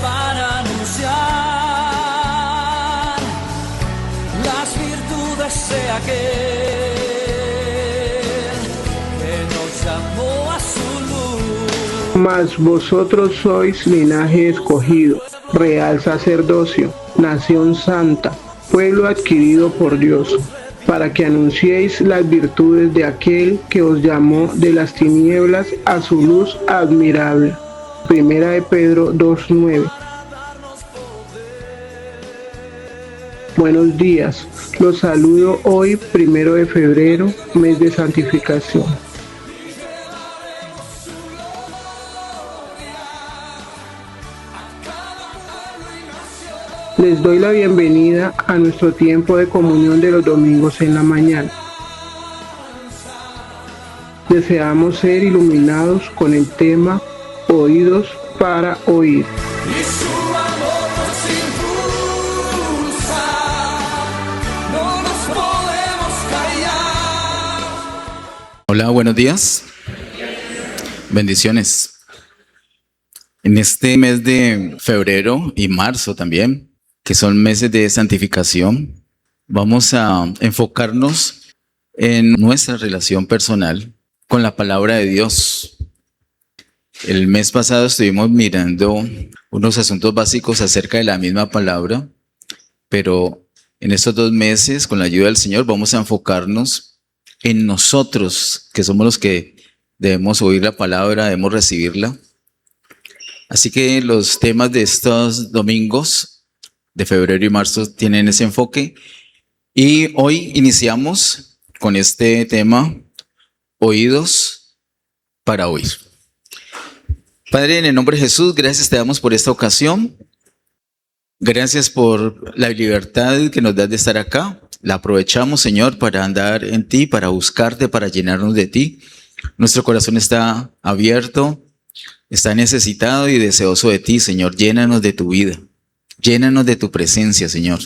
para anunciar las virtudes de aquel que nos llamó a su luz. Mas vosotros sois linaje escogido, real sacerdocio, nación santa, pueblo adquirido por Dios, para que anunciéis las virtudes de aquel que os llamó de las tinieblas a su luz admirable. Primera de Pedro 2:9. Buenos días, los saludo hoy, 1 de febrero, mes de santificación. Les doy la bienvenida a nuestro tiempo de comunión de los domingos en la mañana. Deseamos ser iluminados con el tema Oídos para oír. Y su amor nos impulsa, no nos podemos callar. Hola, buenos días. Bendiciones. En este mes de febrero y marzo también, que son meses de santificación, vamos a enfocarnos en nuestra relación personal con la palabra de Dios. El mes pasado estuvimos mirando unos asuntos básicos acerca de la misma palabra, pero en estos 2 meses, con la ayuda del Señor, vamos a enfocarnos en nosotros, que somos los que debemos oír la palabra, debemos recibirla. Así que los temas de estos domingos de febrero y marzo tienen ese enfoque. Y hoy iniciamos con este tema, oídos para oír. Padre, en el nombre de Jesús, gracias te damos por esta ocasión. Gracias por la libertad que nos das de estar acá. La aprovechamos, Señor, para andar en ti, para buscarte, para llenarnos de ti. Nuestro corazón está abierto, está necesitado y deseoso de ti, Señor. Llénanos de tu vida. Llénanos de tu presencia, Señor.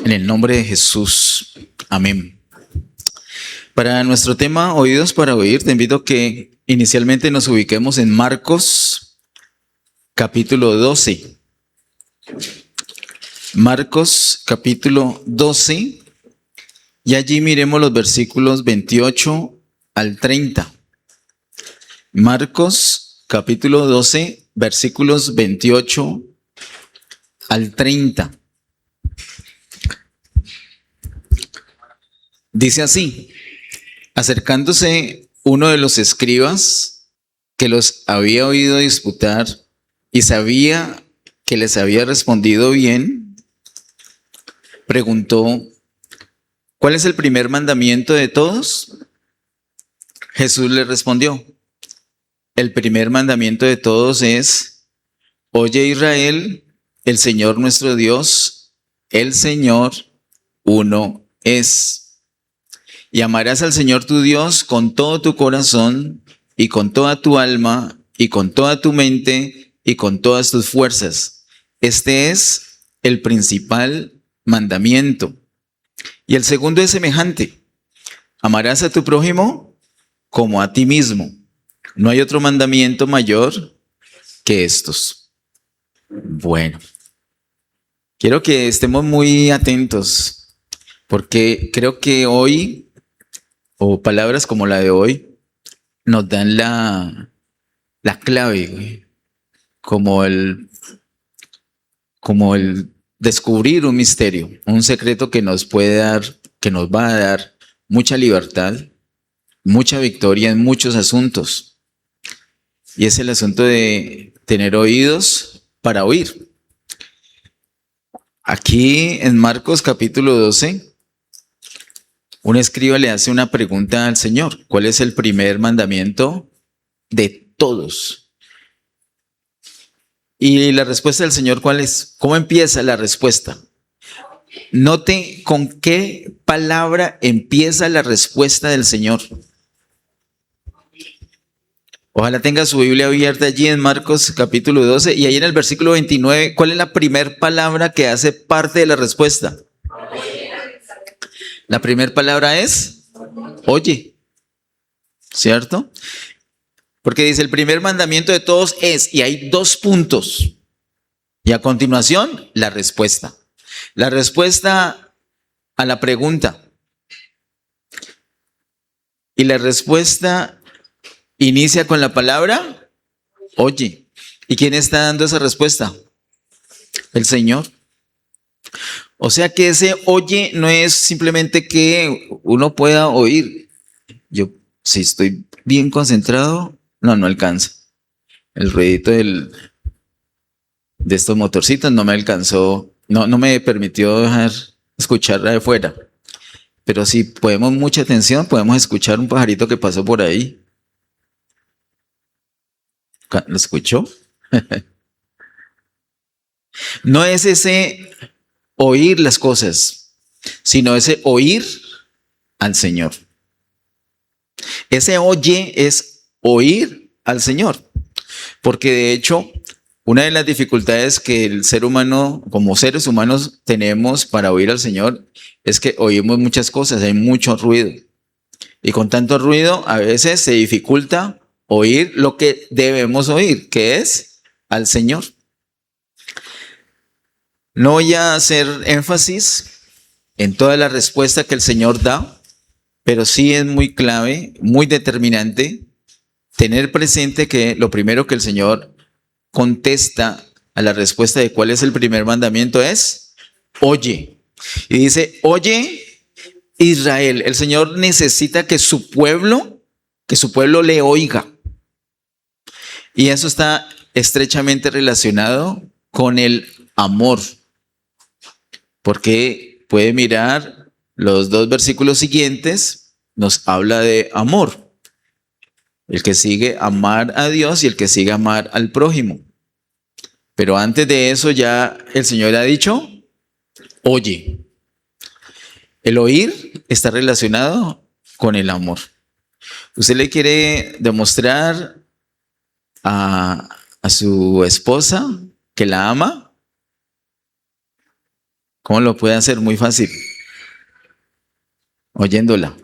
En el nombre de Jesús. Amén. Para nuestro tema, oídos para oír, te invito a que inicialmente nos ubiquemos en Marcos, capítulo 12. Marcos, capítulo 12. Y allí miremos los versículos 28 al 30. Marcos, capítulo 12, versículos 28 al 30. Dice así: acercándose uno de los escribas que los había oído disputar y sabía que les había respondido bien, preguntó: ¿cuál es el primer mandamiento de todos? Jesús le respondió: el primer mandamiento de todos es: oye, Israel, el Señor nuestro Dios, el Señor uno es. Y amarás al Señor tu Dios con todo tu corazón y con toda tu alma y con toda tu mente y con todas tus fuerzas. Este es el principal mandamiento. Y el segundo es semejante: amarás a tu prójimo como a ti mismo. No hay otro mandamiento mayor que estos. Bueno, quiero que estemos muy atentos, porque creo que hoy, o palabras como la de hoy, nos dan la clave, como el descubrir un misterio, un secreto que nos puede dar, que nos va a dar mucha libertad, mucha victoria en muchos asuntos. Y es el asunto de tener oídos para oír. Aquí en Marcos capítulo 12, un escriba le hace una pregunta al Señor: ¿cuál es el primer mandamiento de todos? Y la respuesta del Señor, ¿cuál es? ¿Cómo empieza la respuesta? Note con qué palabra empieza la respuesta del Señor. Ojalá tenga su Biblia abierta allí en Marcos capítulo 12 y ahí en el versículo 29, ¿cuál es la primera palabra que hace parte de la respuesta? La primera palabra es oye, ¿cierto? Porque dice, el primer mandamiento de todos es, y hay 2 puntos. Y a continuación, la respuesta. La respuesta a la pregunta. Y la respuesta inicia con la palabra oye. ¿Y quién está dando esa respuesta? El Señor. O sea que ese oye no es simplemente que uno pueda oír. Yo, si estoy bien concentrado, no alcanza. El ruidito de estos motorcitos no me alcanzó, no me permitió dejar escucharla de fuera. Pero si ponemos mucha atención, podemos escuchar un pajarito que pasó por ahí. ¿Lo escuchó? No es ese oír las cosas, sino ese oír al Señor. Ese oye es oír al Señor. Porque de hecho, una de las dificultades que el ser humano, como seres humanos, tenemos para oír al Señor es que oímos muchas cosas, hay mucho ruido. Y con tanto ruido, a veces se dificulta oír lo que debemos oír, que es al Señor. No voy a hacer énfasis en toda la respuesta que el Señor da, pero sí es muy clave, muy determinante tener presente que lo primero que el Señor contesta a la respuesta de cuál es el primer mandamiento es oye. Y dice, oye Israel, el Señor necesita que su pueblo le oiga. Y eso está estrechamente relacionado con el amor. Porque puede mirar los dos versículos siguientes, nos habla de amor. El que sigue amar a Dios y el que sigue amar al prójimo. Pero antes de eso ya el Señor ha dicho, oye. El oír está relacionado con el amor. ¿Usted le quiere demostrar a su esposa que la ama? ¿Cómo lo puede hacer? Muy fácil. Oyéndola.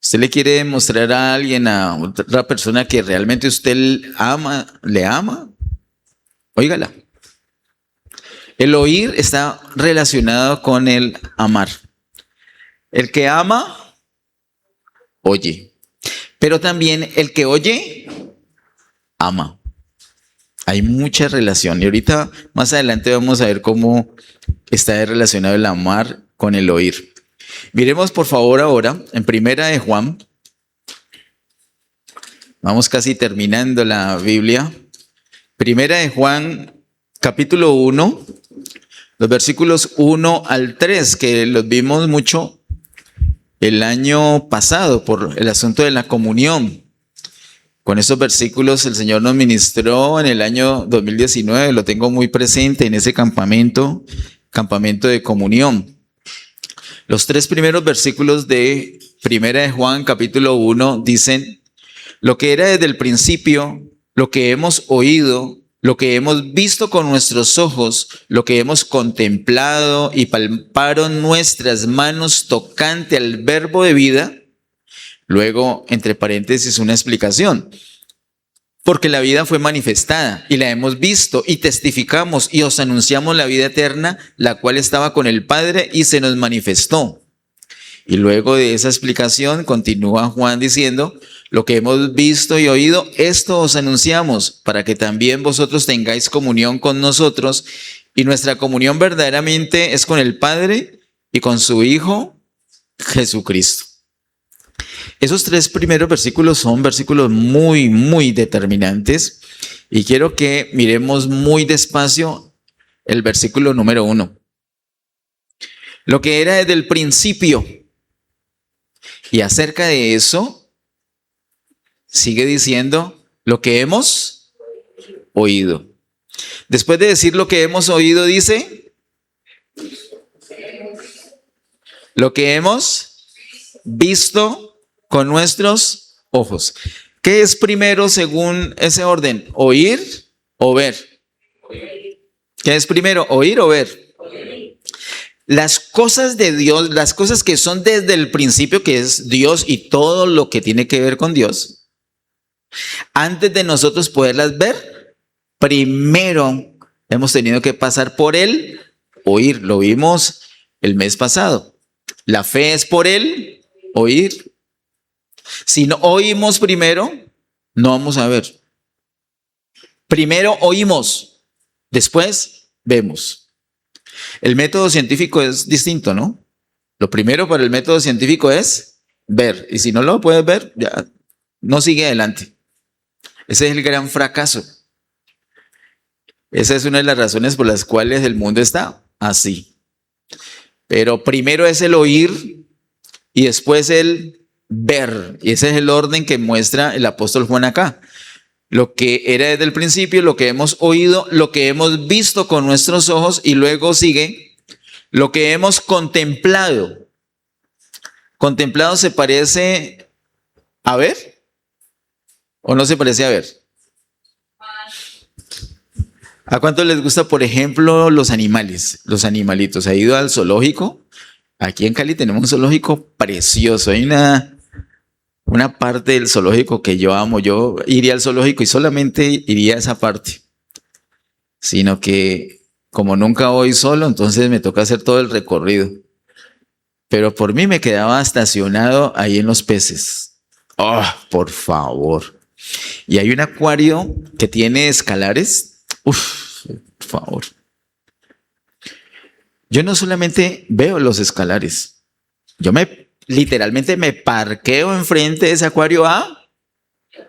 ¿Usted le quiere demostrar a alguien, a otra persona que realmente usted le ama? Óigala. El oír está relacionado con el amar. El que ama, oye. Pero también el que oye, ama. Hay mucha relación. Y ahorita, más adelante, vamos a ver cómo está relacionado el amar con el oír. Miremos, por favor, ahora en Primera de Juan. Vamos casi terminando la Biblia. Primera de Juan, capítulo 1. Los versículos 1 al 3, que los vimos mucho el año pasado por el asunto de la comunión. Con esos versículos el Señor nos ministró en el año 2019, lo tengo muy presente en ese campamento de comunión. Los 3 primeros versículos de Primera de Juan, capítulo 1, dicen, lo que era desde el principio, lo que hemos oído, lo que hemos visto con nuestros ojos, lo que hemos contemplado y palparon nuestras manos tocante al verbo de vida. Luego, entre paréntesis, una explicación. Porque la vida fue manifestada y la hemos visto y testificamos y os anunciamos la vida eterna, la cual estaba con el Padre y se nos manifestó. Y luego de esa explicación continúa Juan diciendo, lo que hemos visto y oído, esto os anunciamos, para que también vosotros tengáis comunión con nosotros. Y nuestra comunión verdaderamente es con el Padre y con su Hijo Jesucristo. Esos 3 primeros versículos son versículos muy, muy determinantes. Y quiero que miremos muy despacio el versículo número 1. Lo que era desde el principio. Y acerca de eso, sigue diciendo lo que hemos oído. Después de decir lo que hemos oído, dice lo que hemos visto con nuestros ojos. ¿Qué es primero según ese orden? ¿Oír o ver? ¿Qué es primero? ¿Oír o ver? Las cosas de Dios, las cosas que son desde el principio, que es Dios y todo lo que tiene que ver con Dios, antes de nosotros poderlas ver, Primero hemos tenido que pasar por el oír. Lo vimos el mes pasado. La fe es por el oír. Si no oímos primero, no vamos a ver. Primero oímos, después vemos. El método científico es distinto, ¿no? Lo primero para el método científico es ver. Y si no lo puedes ver, ya no sigue adelante. Ese es el gran fracaso. Esa es una de las razones por las cuales el mundo está así. Pero primero es el oír y después el ver. Y ese es el orden que muestra el apóstol Juan acá. Lo que era desde el principio, lo que hemos oído, lo que hemos visto con nuestros ojos y luego sigue lo que hemos contemplado. ¿Contemplado se parece a ver? ¿O no se parece a ver? ¿A cuánto les gusta, por ejemplo, los animales? Los animalitos. ¿Ha ido al zoológico? Aquí en Cali tenemos un zoológico precioso. Hay una parte del zoológico que yo amo. Yo iría al zoológico y solamente iría a esa parte. Sino que como nunca voy solo, entonces me toca hacer todo el recorrido. Pero por mí me quedaba estacionado ahí en los peces. ¡Oh, por favor! Y hay un acuario que tiene escalares. ¡Uf, por favor! Yo no solamente veo los escalares. Yo literalmente me parqueo enfrente de ese acuario a,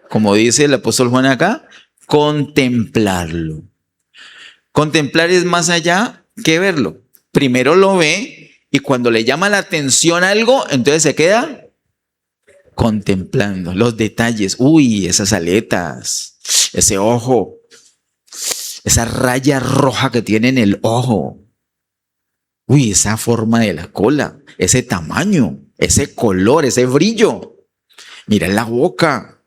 como dice el apóstol Juan acá, contemplarlo. Contemplar es más allá que verlo. Primero lo ve y cuando le llama la atención algo, entonces se queda contemplando los detalles. Uy, esas aletas, ese ojo, esa raya roja que tiene en el ojo. Uy, esa forma de la cola, ese tamaño, ese color, ese brillo. Mira la boca.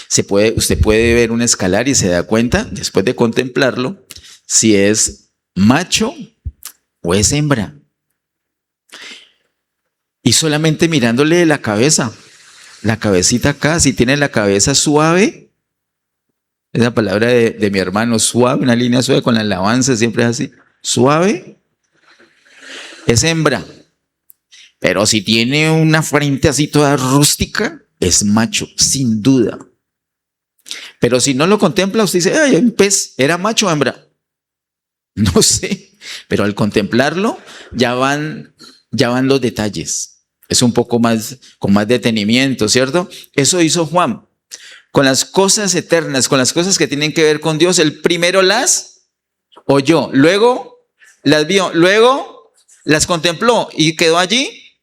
Usted puede ver un escalar y se da cuenta, después de contemplarlo, si es macho o es hembra. Y solamente mirándole la cabeza, la cabecita acá, si tiene la cabeza suave, esa palabra de mi hermano, suave, una línea suave con la alabanza, siempre es así, suave, es hembra. Pero si tiene una frente así toda rústica, es macho, sin duda. Pero si no lo contempla, usted dice, ay, un pez, ¿era macho o hembra? No sé, pero al contemplarlo ya van los detalles. Es un poco más, con más detenimiento, ¿cierto? Eso hizo Juan. Con las cosas eternas, con las cosas que tienen que ver con Dios, él primero las oyó, luego las vio, luego las contempló y quedó allí.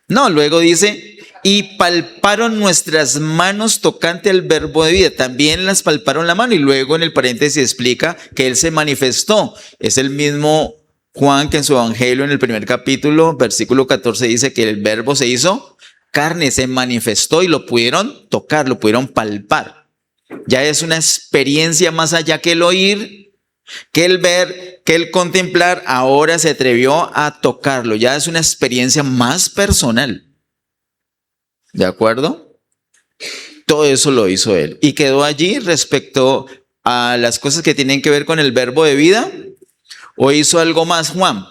No, luego dice, y palparon nuestras manos tocante al verbo de vida. También las palparon la mano y luego en el paréntesis explica que él se manifestó. Es el mismo Juan que en su evangelio en el primer capítulo, versículo 14 dice que el verbo se hizo carne, se manifestó y lo pudieron tocar, lo pudieron palpar. Ya es una experiencia más allá que el oír, que el ver, que el contemplar. Ahora se atrevió a tocarlo. Ya es una experiencia más personal. ¿De acuerdo? Todo eso lo hizo él. Y quedó allí respecto a las cosas que tienen que ver con el verbo de vida. ¿O hizo algo más Juan?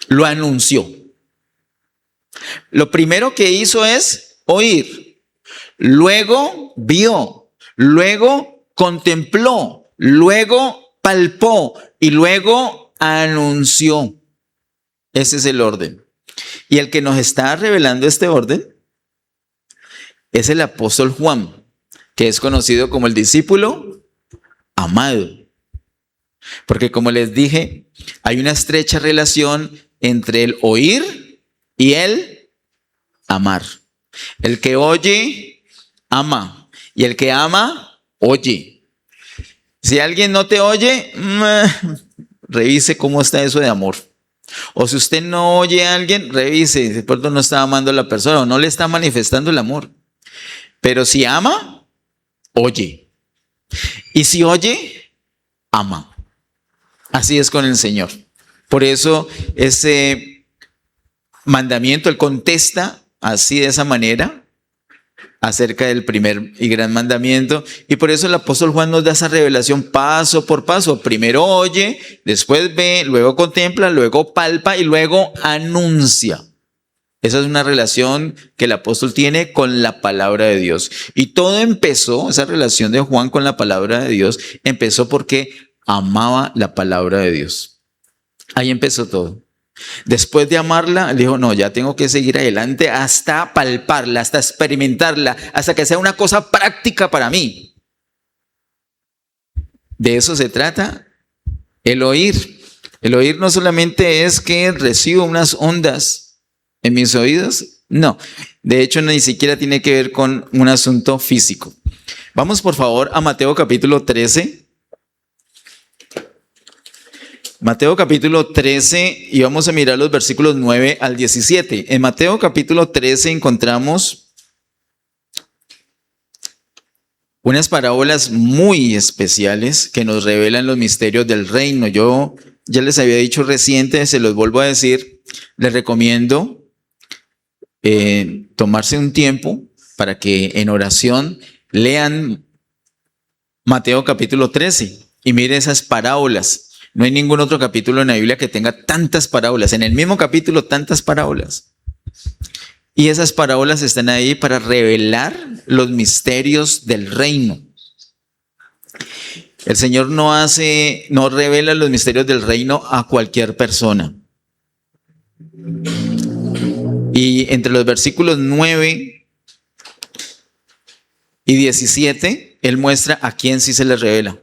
Lo anunció. Lo primero que hizo es oír. Luego vio. Luego contempló. Luego palpó. Y luego anunció. Ese es el orden. Y el que nos está revelando este orden es el apóstol Juan, que es conocido como el discípulo amado. Porque como les dije, hay una estrecha relación entre el oír y el amar. El que oye, ama. Y el que ama, oye. Si alguien no te oye, revise cómo está eso de amor. O si usted no oye a alguien, revise, de pronto no está amando a la persona o no le está manifestando el amor. Pero si ama, oye. Y si oye, ama. Así es con el Señor. Por eso ese mandamiento, Él contesta así de esa manera. acerca del primer y gran mandamiento. Y por eso el apóstol Juan nos da esa revelación paso por paso. Primero oye, después ve, luego contempla, luego palpa y luego anuncia. Esa es una relación que el apóstol tiene con la palabra de Dios. Y todo empezó, esa relación de Juan con la palabra de Dios, empezó porque amaba la palabra de Dios. Ahí empezó todo. Después de amarla, él dijo, no, ya tengo que seguir adelante hasta palparla, hasta experimentarla, hasta que sea una cosa práctica para mí. De eso se trata el oír. El oír no solamente es que recibo unas ondas en mis oídos, no. De hecho, ni siquiera tiene que ver con un asunto físico. Vamos por favor a Mateo capítulo 13. Mateo capítulo 13 y vamos a mirar los versículos 9 al 17. En Mateo capítulo 13 encontramos unas parábolas muy especiales que nos revelan los misterios del reino. Yo ya les había dicho reciente, se los vuelvo a decir, les recomiendo tomarse un tiempo para que en oración lean Mateo capítulo 13 y mire esas parábolas. No hay ningún otro capítulo en la Biblia que tenga tantas parábolas. En el mismo capítulo, tantas parábolas. Y esas parábolas están ahí para revelar los misterios del reino. El Señor no revela los misterios del reino a cualquier persona. Y entre los versículos 9 y 17, Él muestra a quién sí se les revela.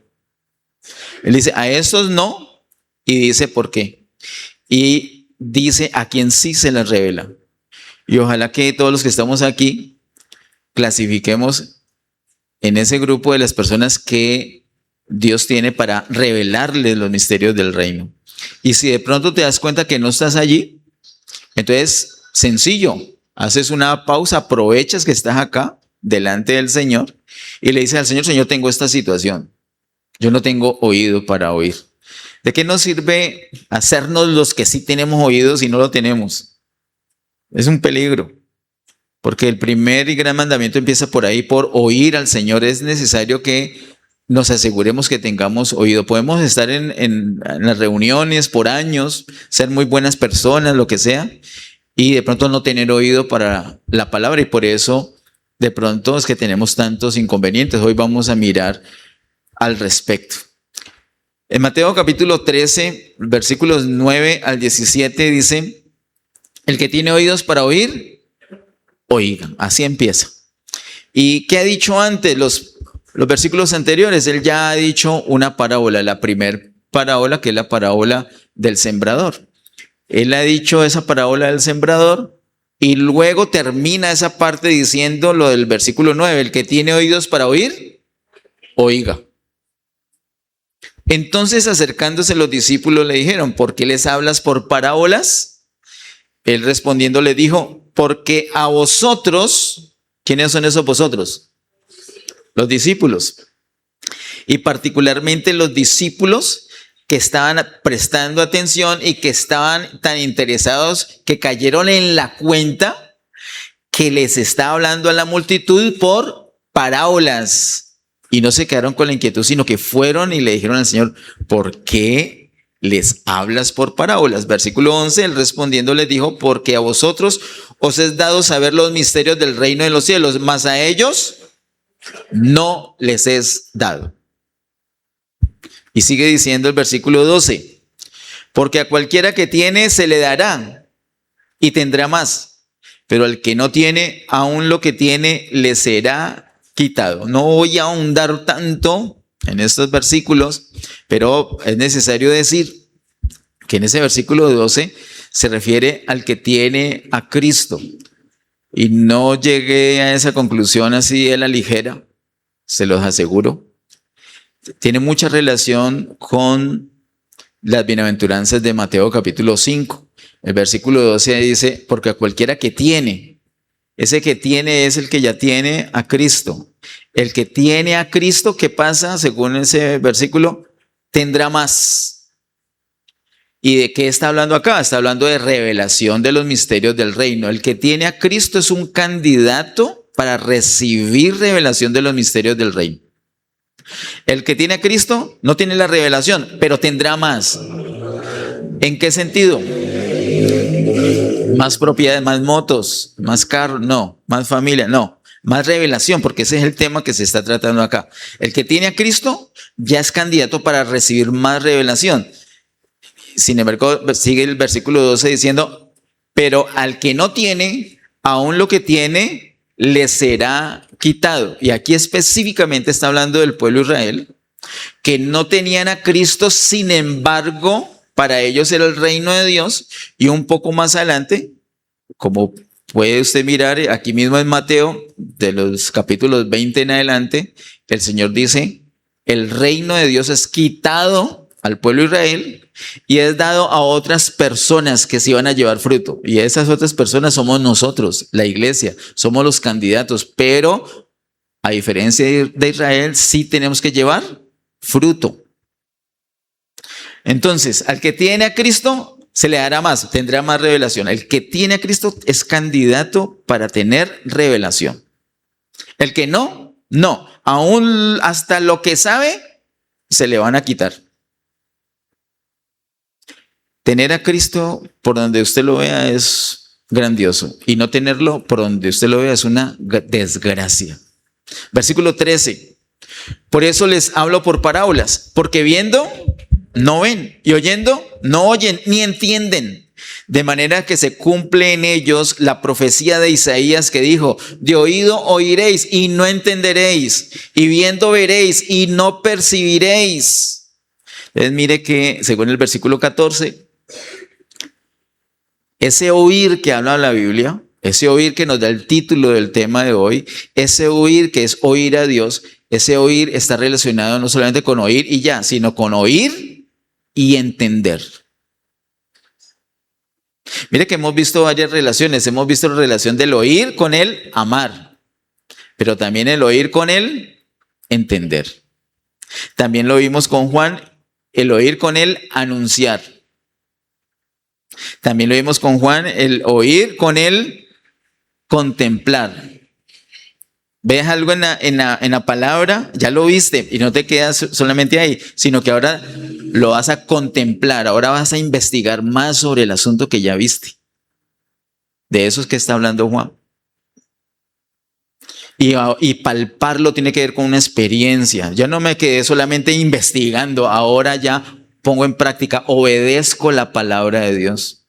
Él dice, a estos no, y dice por qué. Y dice a quién sí se les revela. Y ojalá que todos los que estamos aquí clasifiquemos en ese grupo de las personas que Dios tiene para revelarles los misterios del reino. Y si de pronto te das cuenta que no estás allí, entonces, sencillo, haces una pausa, aprovechas que estás acá delante del Señor y le dices al Señor, Señor, tengo esta situación. Yo no tengo oído para oír. ¿De qué nos sirve hacernos los que sí tenemos oídos si no lo tenemos? Es un peligro. Porque el primer y gran mandamiento empieza por ahí, por oír al Señor. Es necesario que nos aseguremos que tengamos oído. Podemos estar en las reuniones por años, ser muy buenas personas, lo que sea, y de pronto no tener oído para la palabra. Y por eso de pronto es que tenemos tantos inconvenientes. Hoy vamos a mirar al respecto. En Mateo capítulo 13, versículos 9 al 17 dice, el que tiene oídos para oír, oiga. Así empieza. ¿Y qué ha dicho antes? Los versículos anteriores, él ya ha dicho una parábola, la primer parábola, que es la parábola del sembrador. Él ha dicho esa parábola del sembrador y luego termina esa parte diciendo lo del versículo 9, el que tiene oídos para oír, oiga. Entonces, acercándose los discípulos le dijeron, ¿por qué les hablas por parábolas? Él respondiendo le dijo, porque a vosotros, ¿quiénes son esos vosotros? Los discípulos. Y particularmente los discípulos que estaban prestando atención y que estaban tan interesados que cayeron en la cuenta que les está hablando a la multitud por parábolas. Y no se quedaron con la inquietud, sino que fueron y le dijeron al Señor, ¿por qué les hablas por parábolas? Versículo 11, él respondiendo les dijo, porque a vosotros os es dado saber los misterios del reino de los cielos, mas a ellos no les es dado. Y sigue diciendo el versículo 12, porque a cualquiera que tiene se le dará y tendrá más, pero al que no tiene, aún lo que tiene le será quitado. No voy a ahondar tanto en estos versículos, pero es necesario decir que en ese versículo 12 se refiere al que tiene a Cristo. Y no llegué a esa conclusión así a la ligera, se los aseguro. Tiene mucha relación con las bienaventuranzas de Mateo capítulo 5. El versículo 12 dice, porque a cualquiera que tiene, ese que tiene es el que ya tiene a Cristo. El que tiene a Cristo, ¿qué pasa? Según ese versículo, tendrá más. ¿Y de qué está hablando acá? Está hablando de revelación de los misterios del reino. El que tiene a Cristo es un candidato para recibir revelación de los misterios del reino. El que tiene a Cristo no tiene la revelación, pero tendrá más. ¿En qué sentido? Más propiedades, más motos, más carros, no, más familia, no, más revelación, porque ese es el tema que se está tratando acá. El que tiene a Cristo ya es candidato para recibir más revelación. Sin embargo, sigue el versículo 12 diciendo, pero al que no tiene, aún lo que tiene le será quitado. Y aquí específicamente está hablando del pueblo de Israel, que no tenían a Cristo, sin embargo, para ellos era el reino de Dios. Y un poco más adelante, como puede usted mirar aquí mismo en Mateo, de los capítulos 20 en adelante, el Señor dice, el reino de Dios es quitado al pueblo de Israel y es dado a otras personas que se iban a llevar fruto. Y esas otras personas somos nosotros, la iglesia, somos los candidatos, pero a diferencia de Israel, sí tenemos que llevar fruto. Entonces, al que tiene a Cristo, se le dará más, tendrá más revelación. El que tiene a Cristo es candidato para tener revelación. El que no, no. Aún hasta lo que sabe, se le van a quitar. Tener a Cristo por donde usted lo vea es grandioso. Y no tenerlo por donde usted lo vea es una desgracia. Versículo 13. Por eso les hablo por parábolas, porque viendo no ven, y oyendo no oyen ni entienden, de manera que se cumple en ellos la profecía de Isaías que dijo, de oído oiréis y no entenderéis, y viendo veréis y no percibiréis. Entonces mire que según el versículo 14, ese oír que habla la Biblia, ese oír que nos da el título del tema de hoy, ese oír que es oír a Dios, ese oír está relacionado no solamente con oír y ya, sino con oír y entender. Mire que hemos visto varias relaciones. Hemos visto la relación del oír con el amar, pero también el oír con el entender. También lo vimos con Juan, el oír con el anunciar. También lo vimos con Juan, el oír con el contemplar. Ves algo en la palabra, ya lo viste y no te quedas solamente ahí, sino que ahora lo vas a contemplar, ahora vas a investigar más sobre el asunto que ya viste. De eso es que está hablando Juan. Y palparlo tiene que ver con una experiencia. Ya no me quedé solamente investigando, ahora ya pongo en práctica, obedezco la palabra de Dios.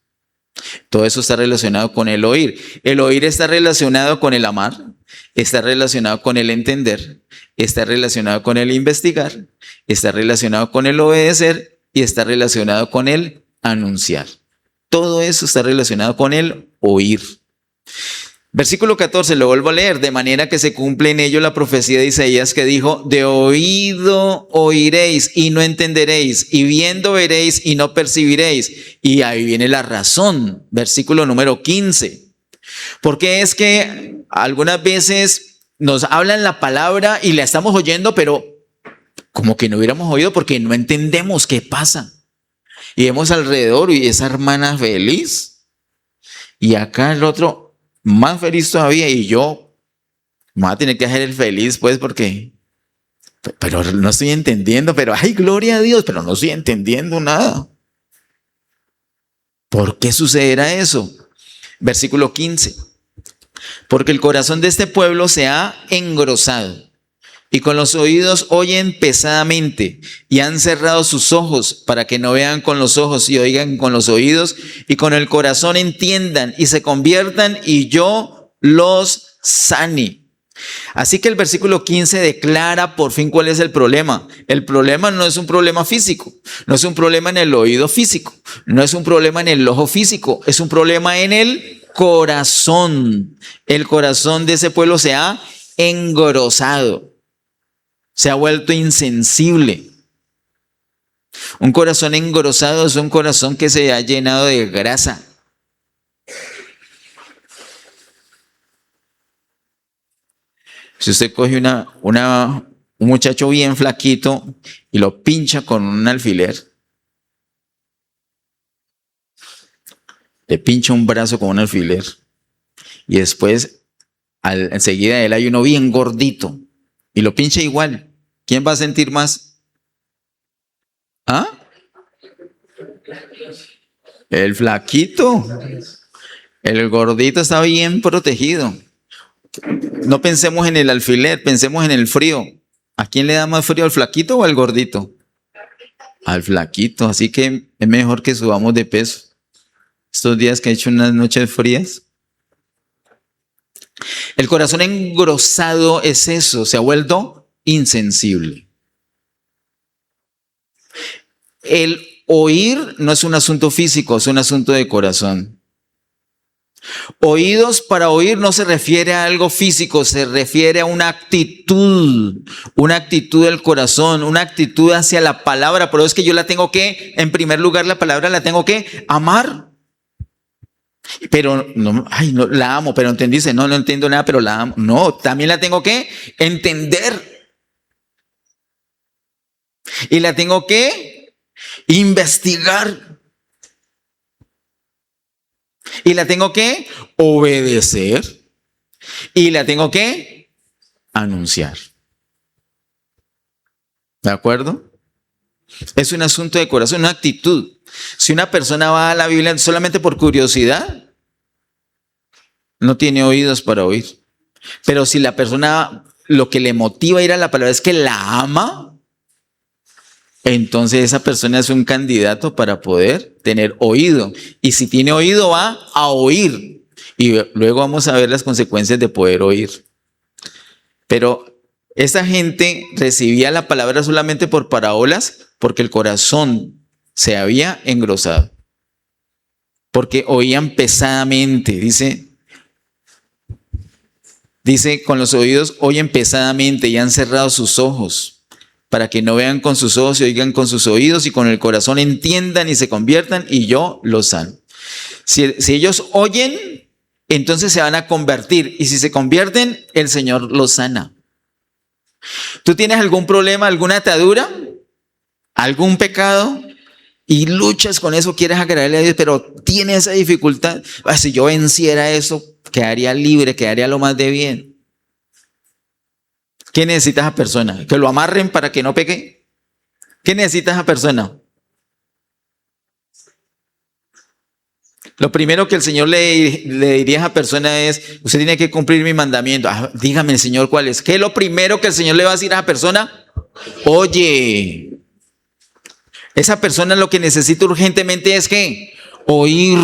Todo eso está relacionado con el oír. El oír está relacionado con el amar, está relacionado con el entender, está relacionado con el investigar, está relacionado con el obedecer y está relacionado con el anunciar. Todo eso está relacionado con el oír. Versículo 14, lo vuelvo a leer, de manera que se cumple en ello la profecía de Isaías que dijo, de oído oiréis y no entenderéis, y viendo veréis y no percibiréis. Y ahí viene la razón, versículo número 15. Porque es que algunas veces nos hablan la palabra y la estamos oyendo, pero como que no hubiéramos oído porque no entendemos qué pasa. Y vemos alrededor y esa hermana feliz, y acá el otro más feliz todavía, y yo me voy a tener que hacer el feliz pues porque, pero no estoy entendiendo, pero ay, gloria a Dios, pero no estoy entendiendo nada. ¿Por qué sucederá eso? Versículo 15. Porque el corazón de este pueblo se ha engrosado y con los oídos oyen pesadamente y han cerrado sus ojos para que no vean con los ojos y oigan con los oídos y con el corazón entiendan y se conviertan y yo los sane. Así que el versículo 15 declara por fin cuál es el problema. El problema no es un problema físico, no es un problema en el oído físico, no es un problema en el ojo físico, es un problema en el corazón. El corazón de ese pueblo se ha engrosado, se ha vuelto insensible. Un corazón engrosado es un corazón que se ha llenado de grasa. Si usted coge un muchacho bien flaquito y lo pincha con un alfiler, le pincha un brazo con un alfiler y después enseguida de él hay uno bien gordito y lo pincha igual. ¿Quién va a sentir más? ¿Ah? El flaquito. El gordito está bien protegido. No pensemos en el alfiler, pensemos en el frío. ¿A quién le da más frío, al flaquito o al gordito? Al flaquito, así que es mejor que subamos de peso. Estos días que he hecho unas noches frías. El corazón engrosado es eso, se ha vuelto insensible. El oír no es un asunto físico, es un asunto de corazón. Oídos para oír no se refiere a algo físico, se refiere a una actitud del corazón, una actitud hacia la palabra. Por eso es que yo la tengo que, en primer lugar, la palabra la tengo que amar. Pero no, no la amo, pero entendiste, no entiendo nada, pero la amo. No, también la tengo que entender. Y la tengo que investigar. Y la tengo que obedecer. Y la tengo que anunciar. ¿De acuerdo? Es un asunto de corazón, una actitud. Si una persona va a la Biblia solamente por curiosidad, no tiene oídos para oír. Pero si la persona, lo que le motiva a ir a la palabra es que la ama, entonces esa persona es un candidato para poder tener oído. Y si tiene oído, va a oír. Y luego vamos a ver las consecuencias de poder oír. Pero esa gente recibía la palabra solamente por parábolas porque el corazón se había engrosado. Porque oían pesadamente, dice con los oídos oyen pesadamente y han cerrado sus ojos para que no vean con sus ojos y oigan con sus oídos y con el corazón entiendan y se conviertan y yo los sano. Si ellos oyen, entonces se van a convertir y si se convierten, el Señor los sana. ¿Tú tienes algún problema, alguna atadura, algún pecado y luchas con eso, quieres agradarle a Dios, pero tienes esa dificultad? Si yo venciera eso, quedaría libre, quedaría lo más de bien. ¿Qué necesita esa persona? ¿Que lo amarren para que no peque? ¿Qué necesita esa persona? Lo primero que el Señor le diría a esa persona es, usted tiene que cumplir mi mandamiento. Dígame, Señor, ¿cuál es? ¿Qué es lo primero que el Señor le va a decir a esa persona? Oye. Esa persona lo que necesita urgentemente es que oír.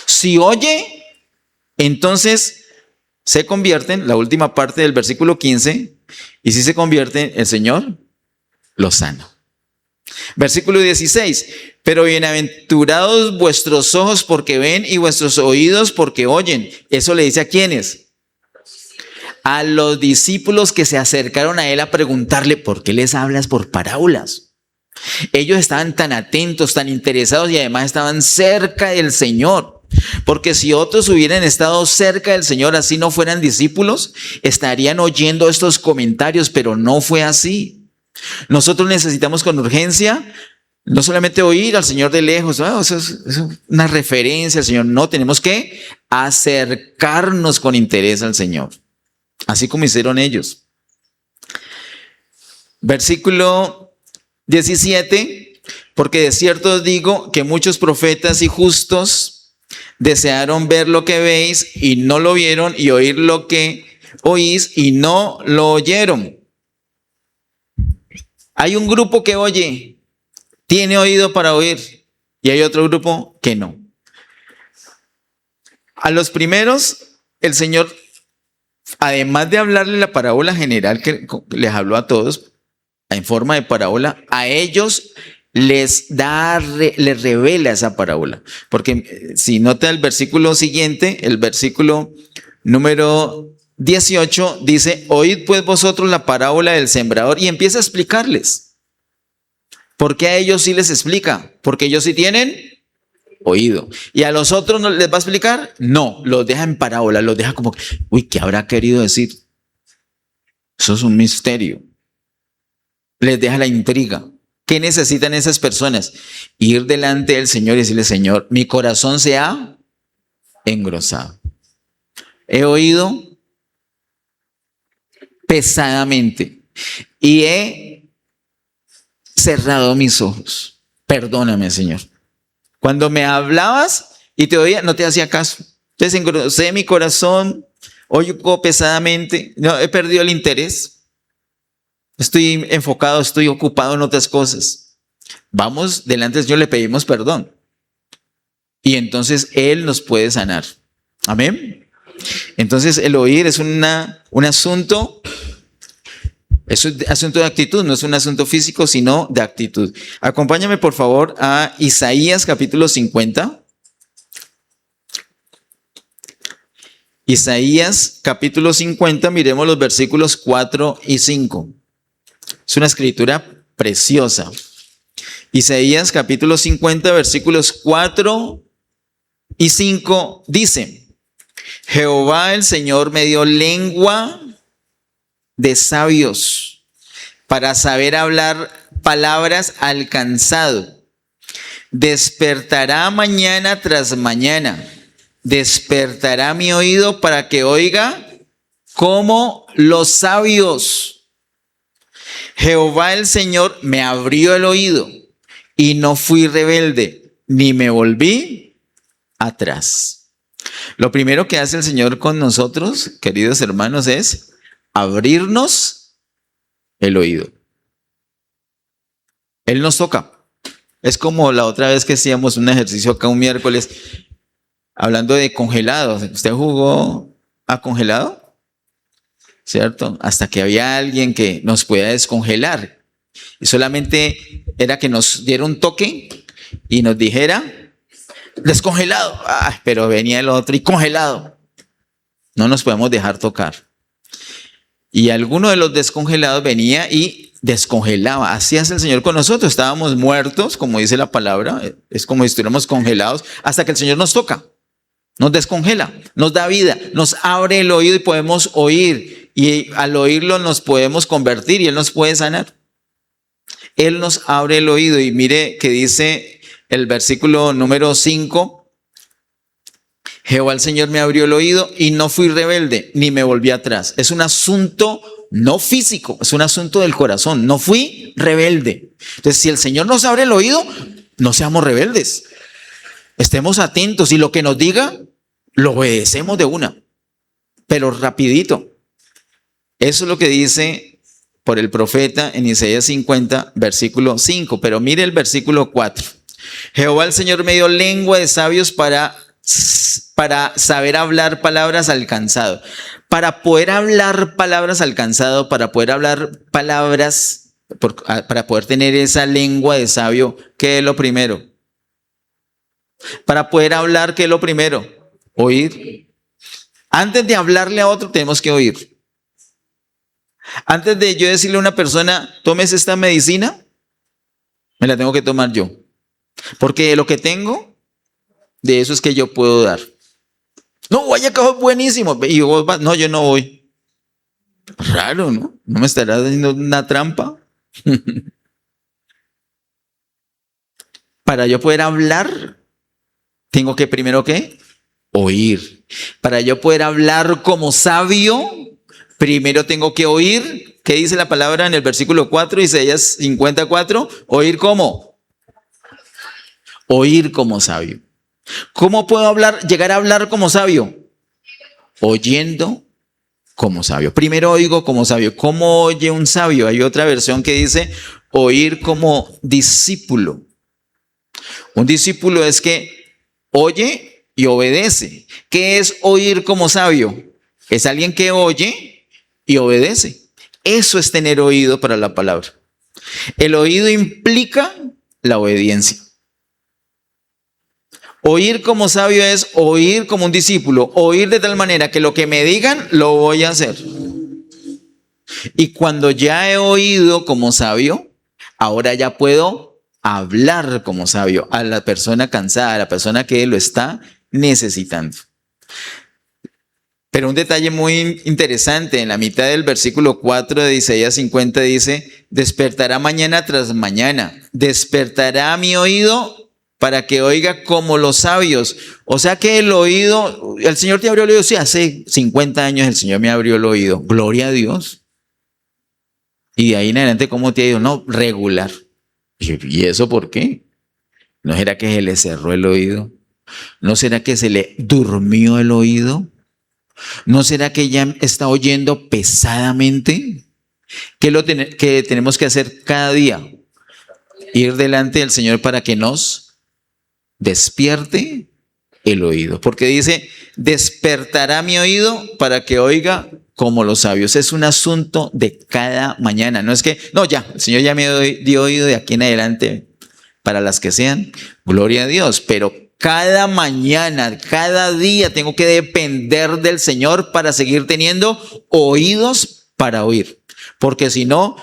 Si oye, entonces se convierten, la última parte del versículo 15, y si se convierten, el Señor los sana. Versículo 16, pero bienaventurados vuestros ojos porque ven y vuestros oídos porque oyen. Eso le dice a quiénes? A los discípulos que se acercaron a él a preguntarle, ¿por qué les hablas por parábolas? Ellos estaban tan atentos, tan interesados y además estaban cerca del Señor. Porque si otros hubieran estado cerca del Señor, así no fueran discípulos, estarían oyendo estos comentarios, pero no fue así. Nosotros necesitamos con urgencia no solamente oír al Señor de lejos, eso es una referencia al Señor, no, tenemos que acercarnos con interés al Señor, así como hicieron ellos. Versículo 17, porque de cierto os digo que muchos profetas y justos desearon ver lo que veis y no lo vieron, y oír lo que oís y no lo oyeron. Hay un grupo que oye, tiene oído para oír, y hay otro grupo que no. A los primeros, el Señor, además de hablarle la parábola general que les habló a todos, en forma de parábola, a ellos les revela esa parábola. Porque si nota el versículo siguiente, el versículo número 18, dice, oíd pues vosotros la parábola del sembrador, y empieza a explicarles. ¿Por qué a ellos sí les explica? Porque ellos sí tienen oído. ¿Y a los otros no les va a explicar? No, los deja en parábola, los deja como, uy, ¿qué habrá querido decir? Eso es un misterio. Les deja la intriga. ¿Qué necesitan esas personas? Ir delante del Señor y decirle, Señor, mi corazón se ha engrosado. He oído, pesadamente y he cerrado mis ojos. Perdóname, Señor. Cuando me hablabas y te oía, no te hacía caso. Entonces engrosé mi corazón, oigo pesadamente, no, he perdido el interés. Estoy enfocado, estoy ocupado en otras cosas. Vamos delante del Señor, le pedimos perdón. Y entonces Él nos puede sanar. Amén. Entonces el oír es un asunto, es un asunto de actitud, no es un asunto físico, sino de actitud. Acompáñame por favor a Isaías capítulo 50. Isaías capítulo 50, miremos los versículos 4 y 5. Es una escritura preciosa. Isaías capítulo 50, versículos 4 y 5 dice: Jehová el Señor me dio lengua de sabios para saber hablar palabras al cansado. Despertará mañana tras mañana. Despertará mi oído para que oiga como los sabios. Jehová el Señor me abrió el oído y no fui rebelde, ni me volví atrás. Lo primero que hace el Señor con nosotros, queridos hermanos, es abrirnos el oído. Él nos toca. Es como la otra vez que hacíamos un ejercicio acá un miércoles, hablando de congelados. ¿Usted jugó a congelado? ¿Cierto? Hasta que había alguien que nos pueda descongelar. Y solamente era que nos diera un toque y nos dijera: descongelado. Pero venía el otro y congelado. No nos podemos dejar tocar. Y alguno de los descongelados venía y descongelaba. Así hace el Señor con nosotros. Estábamos muertos, como dice la palabra. Es como si estuviéramos congelados hasta que el Señor nos toca. Nos descongela, nos da vida, nos abre el oído y podemos oír. Y al oírlo nos podemos convertir y Él nos puede sanar. Él nos abre el oído. Y mire que dice el versículo número 5. Jehová el Señor me abrió el oído y no fui rebelde, ni me volví atrás. Es un asunto no físico, es un asunto del corazón. No fui rebelde. Entonces, si el Señor nos abre el oído, no seamos rebeldes. Estemos atentos y lo que nos diga, lo obedecemos de una, pero rapidito. Eso es lo que dice por el profeta en Isaías 50, versículo 5. Pero mire el versículo 4. Jehová el Señor me dio lengua de sabios para saber hablar palabras al cansado. Para poder hablar palabras al cansado, para poder hablar palabras, para poder tener esa lengua de sabio, ¿qué es lo primero? Para poder hablar, ¿qué es lo primero? Oír. Antes de hablarle a otro, tenemos que oír. Antes de yo decirle a una persona, tomes esta medicina, me la tengo que tomar yo. Porque de lo que tengo, de eso es que yo puedo dar. No, vaya que es buenísimo. Y vos vas, no, yo no voy. Raro, ¿no? ¿No me estarás haciendo una trampa? Para yo poder hablar, tengo que primero, ¿qué? Oír. Para yo poder hablar como sabio, primero tengo que oír. ¿Qué dice la palabra en el versículo 4, Isaías 54? Oír ¿cómo? Oír como sabio. ¿Cómo puedo llegar a hablar como sabio? Oyendo como sabio. Primero oigo como sabio. ¿Cómo oye un sabio? Hay otra versión que dice oír como discípulo. Un discípulo es que oye y obedece. ¿Qué es oír como sabio? Es alguien que oye y obedece. Eso es tener oído para la palabra. El oído implica la obediencia. Oír como sabio es oír como un discípulo, oír de tal manera que lo que me digan lo voy a hacer. Y cuando ya he oído como sabio, ahora ya puedo hablar como sabio a la persona cansada, a la persona que lo está necesitando. Pero un detalle muy interesante, en la mitad del versículo 4 de Isaías 50 dice: despertará mañana tras mañana, despertará mi oído para que oiga como los sabios. O sea que el oído, el Señor te abrió el oído. Sí, hace 50 años el Señor me abrió el oído. Gloria a Dios. Y de ahí en adelante, ¿cómo te ha ido? No, regular. ¿Y eso por qué? ¿No será que se le cerró el oído? ¿No será que se le durmió el oído? ¿No será que ya está oyendo pesadamente? ¿Qué es lo que tenemos que hacer cada día? Ir delante del Señor para que nos despierte el oído. Porque dice, despertará mi oído para que oiga como los sabios. Es un asunto de cada mañana. No es que, no, ya, el Señor ya me dio oído de aquí en adelante para las que sean. Gloria a Dios. Pero cada mañana, cada día tengo que depender del Señor para seguir teniendo oídos para oír. Porque si no,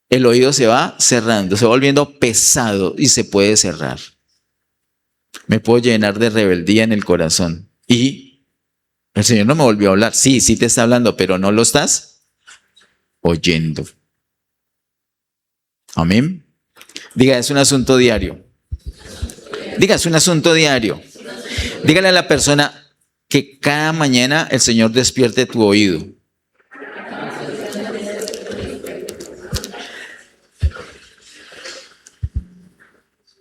el oído se va cerrando, se va volviendo pesado y se puede cerrar. Me puedo llenar de rebeldía en el corazón. Y el Señor no me volvió a hablar. Sí, sí te está hablando, pero no lo estás oyendo. Amén. Diga, es un asunto diario. Diga, es un asunto diario. Dígale a la persona que cada mañana el Señor despierte tu oído.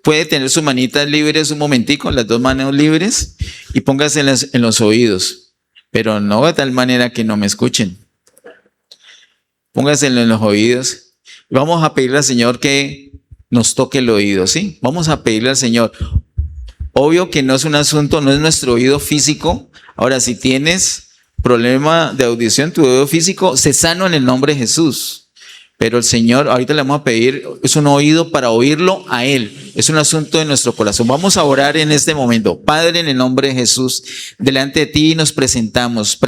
Puede tener sus manitas libres un momentico, las dos manos libres, y póngase en los oídos. Pero no de tal manera que no me escuchen. Póngaselo en los oídos. Vamos a pedirle al Señor que nos toque el oído, ¿sí? Vamos a pedirle al Señor. Obvio que no es un asunto, no es nuestro oído físico. Ahora, si tienes problema de audición, tu oído físico, se sano en el nombre de Jesús. Pero el Señor, ahorita le vamos a pedir, es un oído para oírlo a Él. Es un asunto de nuestro corazón. Vamos a orar en este momento. Padre, en el nombre de Jesús, delante de ti nos presentamos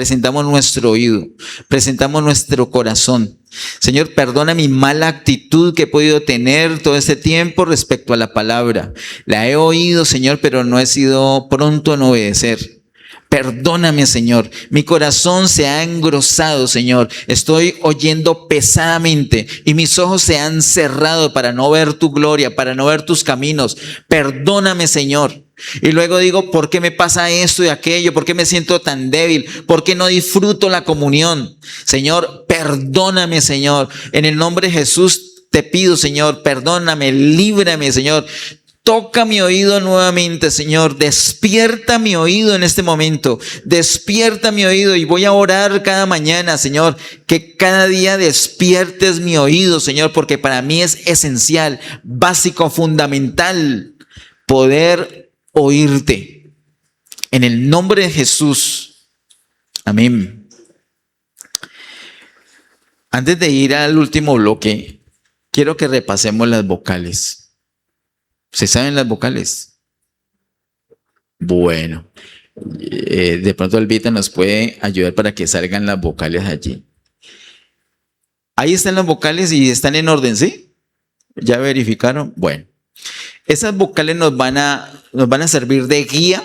nuestro oído, presentamos nuestro corazón. Señor, perdona mi mala actitud que he podido tener todo este tiempo respecto a la palabra. La he oído, Señor, pero no he sido pronto en obedecer. Perdóname, Señor. Mi corazón se ha engrosado, Señor. Estoy oyendo pesadamente y mis ojos se han cerrado para no ver tu gloria, para no ver tus caminos. Perdóname, Señor. Y luego digo, ¿por qué me pasa esto y aquello? ¿Por qué me siento tan débil? ¿Por qué no disfruto la comunión? Señor, perdóname, Señor. En el nombre de Jesús te pido, Señor, perdóname, líbrame, Señor. Toca mi oído nuevamente, Señor. Despierta mi oído en este momento. Despierta mi oído y voy a orar cada mañana, Señor, que cada día despiertes mi oído, Señor, porque para mí es esencial, básico, fundamental poder oírte. En el nombre de Jesús. Amén. Antes de ir al último bloque, quiero que repasemos las vocales. ¿Se saben las vocales? Bueno, de pronto Elvita nos puede ayudar para que salgan las vocales allí. Ahí están las vocales y están en orden, ¿sí? ¿Ya verificaron? Bueno, esas vocales nos van a servir de guía.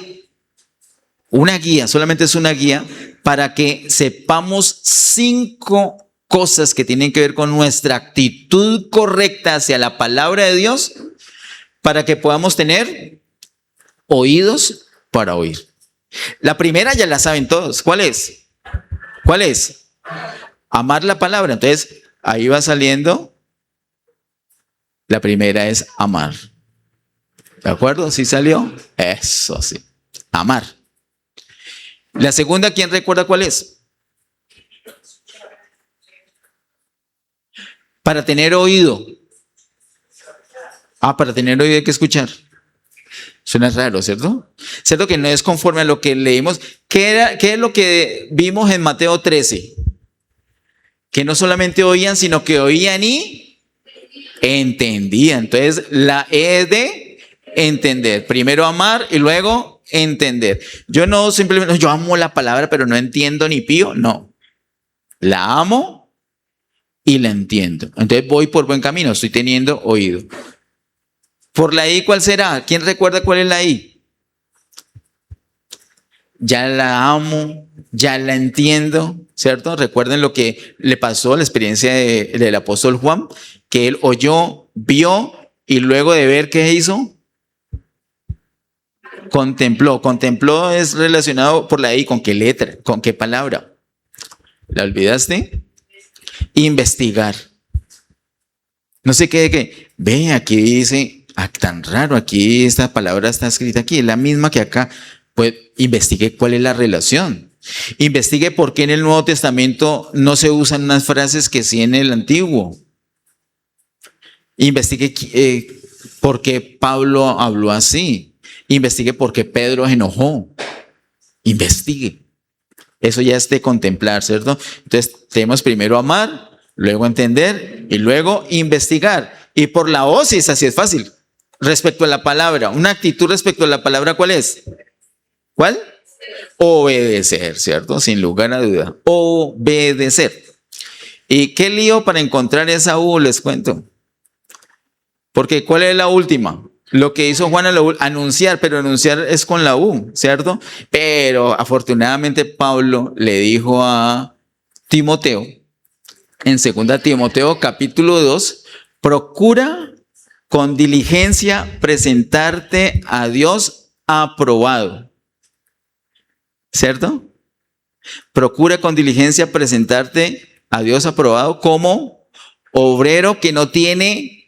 Una guía, solamente es una guía para que sepamos 5 cosas que tienen que ver con nuestra actitud correcta hacia la palabra de Dios, para que podamos tener oídos para oír. La primera ya la saben todos. ¿Cuál es? ¿Cuál es? Amar la palabra. Entonces, ahí va saliendo. La primera es amar. ¿De acuerdo? ¿Sí salió? Eso sí. Amar. La segunda, ¿quién recuerda cuál es? Para tener oído. Para tener oído hay que escuchar. Suena raro, ¿cierto? ¿Cierto que no es conforme a lo que leímos? ¿Qué es lo que vimos en Mateo 13? Que no solamente oían, sino que oían y entendían. Entonces, la E es de entender. Primero amar y luego entender. Yo no simplemente, yo amo la palabra, pero no entiendo ni pío. No. La amo y la entiendo. Entonces voy por buen camino, estoy teniendo oído. Por la I, ¿cuál será? ¿Quién recuerda cuál es la I? Ya la amo, ya la entiendo, ¿cierto? Recuerden lo que le pasó, la experiencia del apóstol Juan, que él oyó, vio y luego de ver, ¿qué hizo? Contempló. Contempló es relacionado por la I, ¿con qué letra? ¿Con qué palabra? ¿La olvidaste? Investigar. No se quede que, ve, aquí dice, tan raro, aquí esta palabra está escrita aquí, es la misma que acá. Pues investigue cuál es la relación. Investigue por qué en el Nuevo Testamento no se usan unas frases que sí en el Antiguo. Investigue por qué Pablo habló así. Investigue por qué Pedro se enojó. Investigue. Eso ya es de contemplar, ¿cierto? Entonces, tenemos primero amar, luego entender y luego investigar. Y por la osis, así es fácil. Respecto a la palabra, una actitud respecto a la palabra, ¿cuál es? ¿Cuál? Obedecer, ¿cierto? Sin lugar a duda. Obedecer. ¿Y qué lío para encontrar esa U? Les cuento. Porque ¿cuál es la última? Lo que hizo Juan anunciar, pero anunciar es con la U, ¿cierto? Pero afortunadamente Pablo le dijo a Timoteo, en 2 Timoteo capítulo 2, procura con diligencia presentarte a Dios aprobado, ¿cierto? Procura con diligencia presentarte a Dios aprobado como obrero que no tiene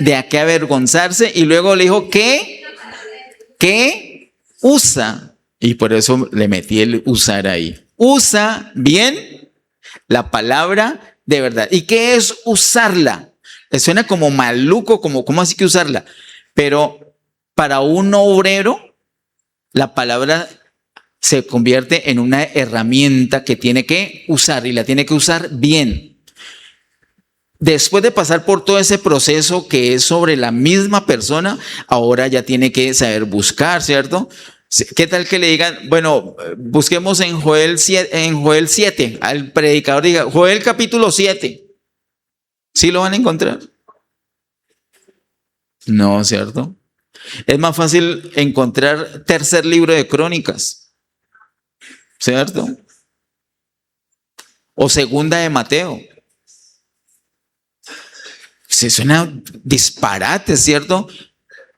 de a qué avergonzarse, y luego le dijo que usa, y por eso le metí el usar ahí. Usa bien la palabra de verdad. ¿Y qué es usarla? Le suena como maluco, ¿cómo así que usarla? Pero para un obrero, la palabra se convierte en una herramienta que tiene que usar, y la tiene que usar bien. Después de pasar por todo ese proceso que es sobre la misma persona, ahora ya tiene que saber buscar, ¿cierto? ¿Qué tal que le digan, bueno, busquemos en Joel 7, al predicador diga, Joel capítulo 7? ¿Sí lo van a encontrar? No, ¿cierto? Es más fácil encontrar tercer libro de Crónicas, ¿cierto? O segunda de Mateo. Se suena disparate, ¿cierto?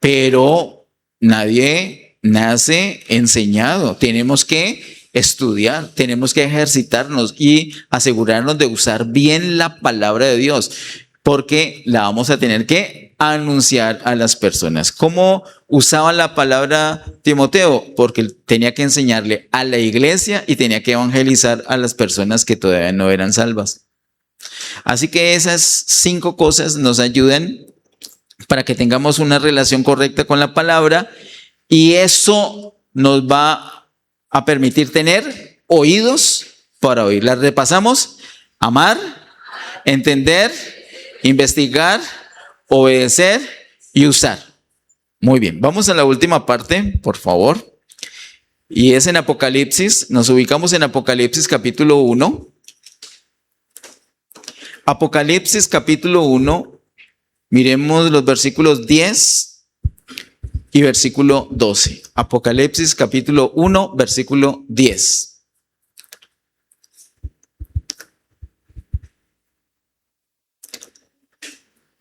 Pero nadie nace enseñado. Tenemos que estudiar, tenemos que ejercitarnos y asegurarnos de usar bien la palabra de Dios, porque la vamos a tener que anunciar a las personas. ¿Cómo usaba la palabra Timoteo? Porque tenía que enseñarle a la iglesia y tenía que evangelizar a las personas que todavía no eran salvas. Así que esas 5 cosas nos ayudan para que tengamos una relación correcta con la palabra, y eso nos va a permitir tener oídos para oír. Las repasamos: amar, entender, investigar, obedecer y usar. Muy bien, vamos a la última parte, por favor. Y es en Apocalipsis. Nos ubicamos en Apocalipsis capítulo 1. Apocalipsis capítulo 1, miremos los versículos 10 y versículo 12. Apocalipsis capítulo 1, versículo 10.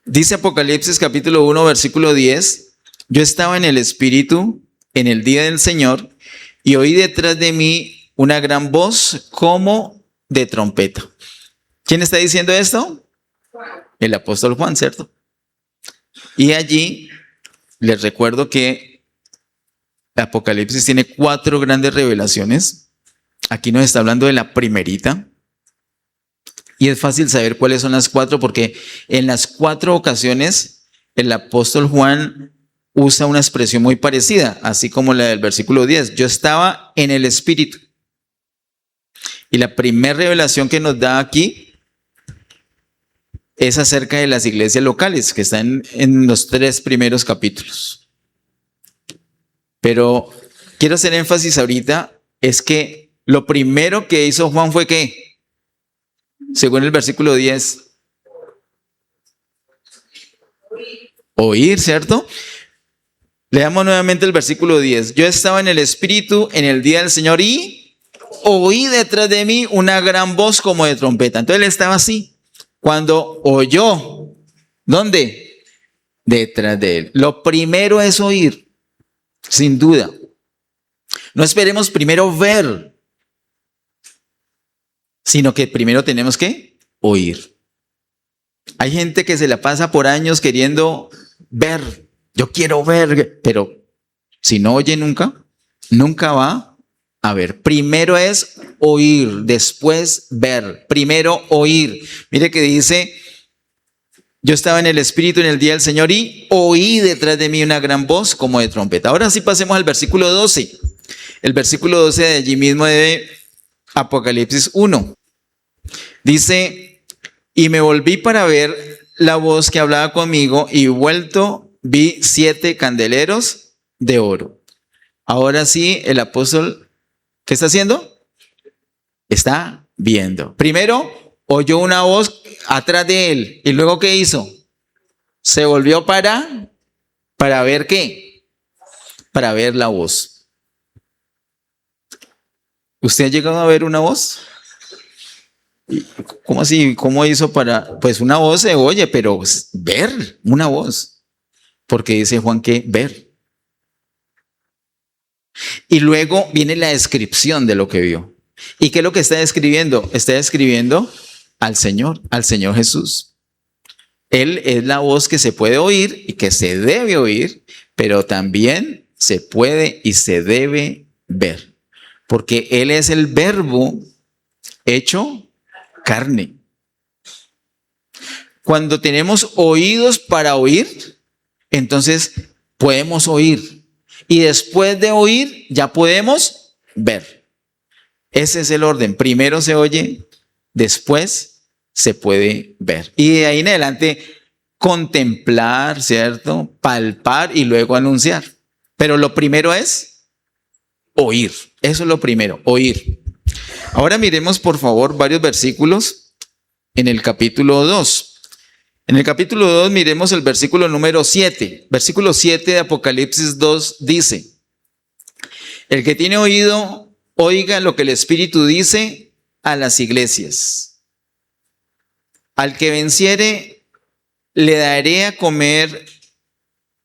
Dice Apocalipsis capítulo 1, versículo 10, yo estaba en el Espíritu en el día del Señor y oí detrás de mí una gran voz como de trompeta. ¿Quién está diciendo esto? El apóstol Juan, ¿cierto? Y allí les recuerdo que Apocalipsis tiene 4 grandes revelaciones. Aquí nos está hablando de la primerita. Y es fácil saber cuáles son las 4 porque en las 4 ocasiones el apóstol Juan usa una expresión muy parecida, así como la del versículo 10. Yo estaba en el Espíritu. Y la primera revelación que nos da aquí es acerca de las iglesias locales, que están en los 3 primeros capítulos. Pero quiero hacer énfasis ahorita, es que lo primero que hizo Juan fue ¿qué? Según el versículo 10. Oír, ¿cierto? Leamos nuevamente el versículo 10. Yo estaba en el Espíritu en el día del Señor y oí detrás de mí una gran voz como de trompeta. Entonces él estaba así. Cuando oyó, ¿dónde? Detrás de él. Lo primero es oír, sin duda. No esperemos primero ver, sino que primero tenemos que oír. Hay gente que se la pasa por años queriendo ver. Yo quiero ver, pero si no oye nunca, nunca va a ver. Primero es oír, después ver. Primero oír. Mire que dice, yo estaba en el Espíritu en el día del Señor y oí detrás de mí una gran voz como de trompeta. Ahora sí pasemos al versículo 12. El versículo 12 de allí mismo de Apocalipsis 1. Dice, y me volví para ver la voz que hablaba conmigo y vuelto vi 7 candeleros de oro. Ahora sí, el apóstol, ¿qué está haciendo? Está viendo. Primero, oyó una voz atrás de él. ¿Y luego qué hizo? Se volvió para ver qué. Para ver la voz. ¿Usted ha llegado a ver una voz? ¿Cómo así? ¿Cómo hizo para...? Pues una voz se oye, pero ver una voz. Porque dice Juan que ver. Y luego viene la descripción de lo que vio. ¿Y qué es lo que está describiendo? Está describiendo al Señor Jesús. Él es la voz que se puede oír y que se debe oír, pero también se puede y se debe ver. Porque Él es el verbo hecho carne. Cuando tenemos oídos para oír, entonces podemos oír. Y después de oír, ya podemos ver. Ese es el orden. Primero se oye, después se puede ver. Y de ahí en adelante, contemplar, ¿cierto? Palpar y luego anunciar. Pero lo primero es oír. Eso es lo primero, oír. Ahora miremos, por favor, varios versículos en el capítulo 2. En el capítulo 2 miremos el versículo número 7. Versículo 7 de Apocalipsis 2 dice, el que tiene oído, oiga lo que el Espíritu dice a las iglesias. Al que venciere, le daré a comer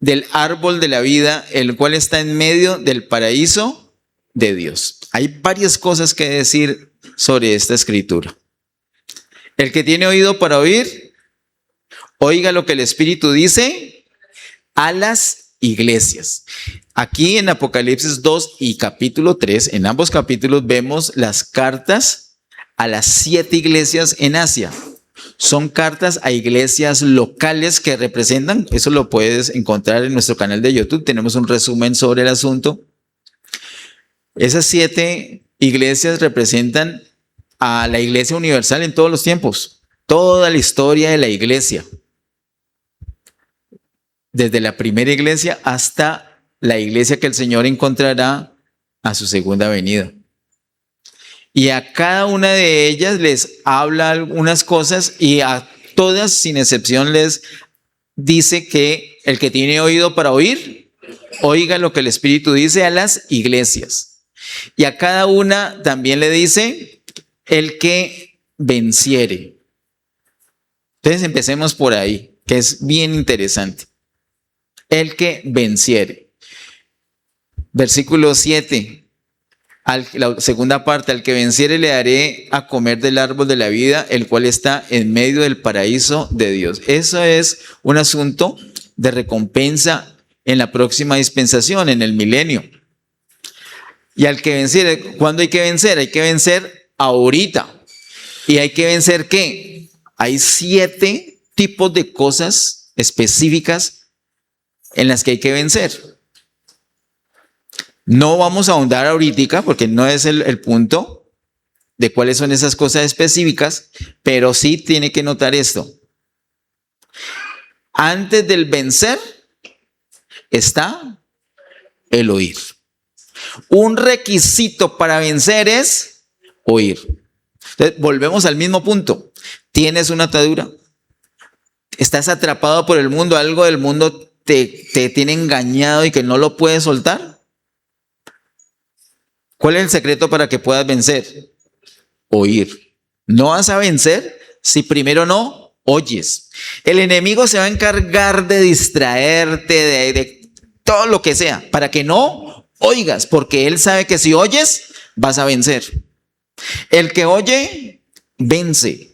del árbol de la vida, el cual está en medio del paraíso de Dios. Hay varias cosas que decir sobre esta escritura. El que tiene oído para oír, oiga lo que el Espíritu dice a las iglesias. Aquí en Apocalipsis 2 y capítulo 3, en ambos capítulos vemos las cartas a las 7 iglesias en Asia. Son cartas a iglesias locales que representan, eso lo puedes encontrar en nuestro canal de YouTube, tenemos un resumen sobre el asunto. Esas 7 iglesias representan a la iglesia universal en todos los tiempos, toda la historia de la iglesia. Desde la primera iglesia hasta la iglesia que el Señor encontrará a su segunda venida. Y a cada una de ellas les habla algunas cosas y a todas, sin excepción, les dice que el que tiene oído para oír, oiga lo que el Espíritu dice a las iglesias. Y a cada una también le dice el que venciere. Entonces empecemos por ahí, que es bien interesante. El que venciere. Versículo 7. La segunda parte, al que venciere le daré a comer del árbol de la vida, el cual está en medio del paraíso de Dios. Eso es un asunto de recompensa en la próxima dispensación, en el milenio. Y al que venciere, ¿cuándo hay que vencer? Hay que vencer ahorita. ¿Y hay que vencer qué? Hay 7 tipos de cosas específicas en las que hay que vencer. No vamos a ahondar ahorita porque no es el punto de cuáles son esas cosas específicas, pero sí tiene que notar esto. Antes del vencer está el oír. Un requisito para vencer es oír. Entonces, volvemos al mismo punto. Tienes una atadura. Estás atrapado por el mundo. Algo del mundo te tiene engañado y que no lo puedes soltar. ¿Cuál es el secreto para que puedas vencer? Oír. No vas a vencer si primero no oyes. El enemigo se va a encargar de distraerte, de todo lo que sea, para que no oigas, porque él sabe que si oyes, vas a vencer. El que oye, vence.